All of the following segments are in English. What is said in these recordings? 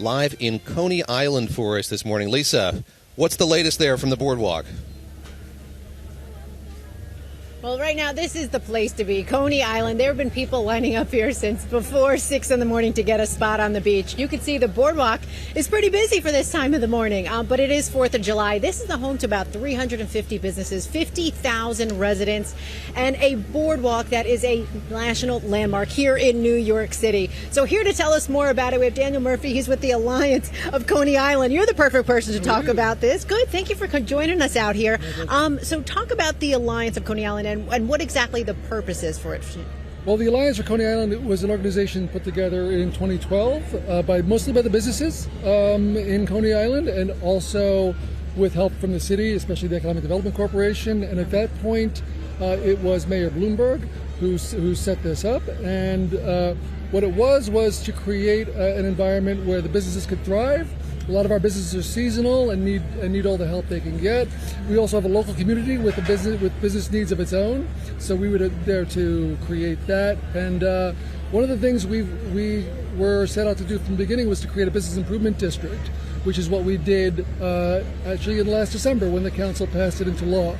live in Coney Island for us this morning. Lisa, what's the latest there from the Boardwalk? Well, right now, this is the place to be, Coney Island. There have been people lining up here since before 6 in the morning to get a spot on the beach. You can see the Boardwalk is pretty busy for this time of the morning, but it is 4th of July. This is the home to about 350 businesses, 50,000 residents, and a boardwalk that is a national landmark here in New York City. So here to tell us more about it, we have Daniel Murphy. He's with the Alliance of Coney Island. You're the perfect person to talk about this. Good. Thank you for joining us out here. So talk about the Alliance of Coney Island and what exactly the purpose is for it. Well, the Alliance for Coney Island was an organization put together in 2012 mostly by the businesses in Coney Island, and also with help from the city, especially the Economic Development Corporation. And at that point, it was Mayor Bloomberg who set this up. And what it was to create an environment where the businesses could thrive. A lot of our businesses are seasonal and need all the help they can get. We also have a local community with business needs of its own, so we were there to create that. And one of the things we were set out to do from the beginning was to create a business improvement district, which is what we did actually in last December when the council passed it into law.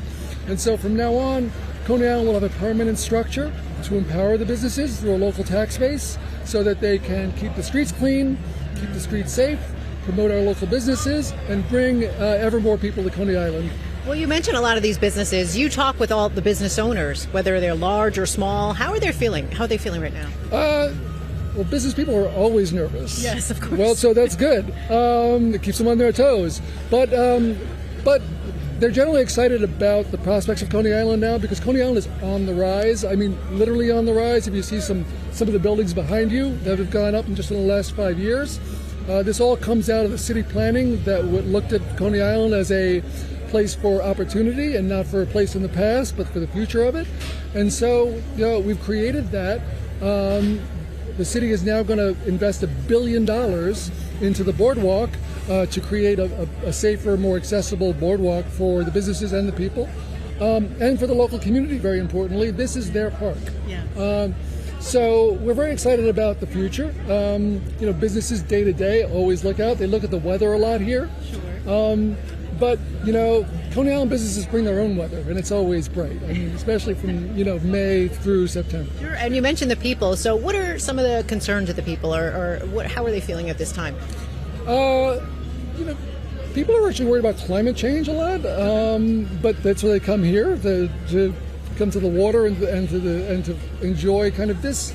And so from now on, Coney Island will have a permanent structure to empower the businesses through a local tax base so that they can keep the streets clean, keep the streets safe, promote our local businesses, and bring ever more people to Coney Island. Well, you mentioned a lot of these businesses. You talk with all the business owners, whether they're large or small. How are they feeling? How are they feeling right now? Well, business people are always nervous. Yes, of course. Well, so that's good. It keeps them on their toes. But they're generally excited about the prospects of Coney Island now, because Coney Island is on the rise. I mean, literally on the rise. If you see some of the buildings behind you that have gone up in just in the last 5 years. This all comes out of the city planning that looked at Coney Island as a place for opportunity and not for a place in the past, but for the future of it. And so, we've created that. The city is now going to invest $1 billion into the boardwalk to create a safer, more accessible boardwalk for the businesses and the people, and for the local community. Very importantly, this is their park. Yeah. So we're very excited about the future. Businesses day to day always look out. They look at the weather a lot here. Sure. But Coney Island businesses bring their own weather, and it's always bright. I mean, especially from May through September. Sure. And you mentioned the people. So what are some of the concerns of the people, or how are they feeling at this time? People are actually worried about climate change a lot, but that's why they come here to come to the water and to enjoy kind of this.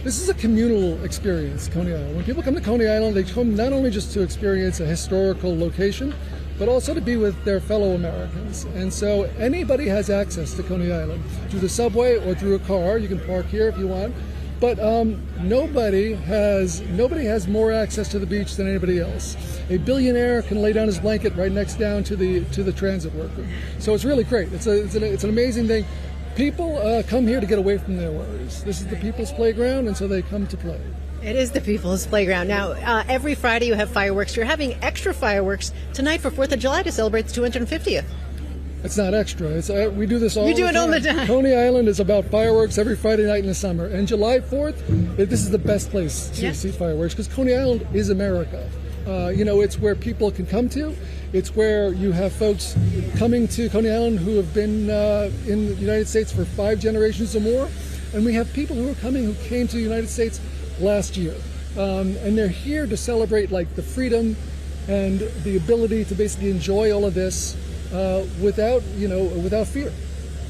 This is a communal experience, Coney Island. When people come to Coney Island, they come not only just to experience a historical location, but also to be with their fellow Americans. And so anybody has access to Coney Island through the subway or through a car. You can park here if you want. But nobody has more access to the beach than anybody else. A billionaire can lay down his blanket right next down to the transit worker. So it's really great. It's an amazing thing. People come here to get away from their worries. This is the people's playground, and so they come to play. It is the people's playground. Now, every Friday you have fireworks. You're having extra fireworks tonight for 4th of July to celebrate the 250th. It's not extra. We do this all the time. You do it all the time. Coney Island is about fireworks every Friday night in the summer. And July 4th, this is the best place to see fireworks, because Coney Island is America. It's where people can come to. It's where you have folks coming to Coney Island who have been in the United States for 5 generations or more. And we have people who came to the United States last year. And they're here to celebrate the freedom and the ability to basically enjoy all of this without fear.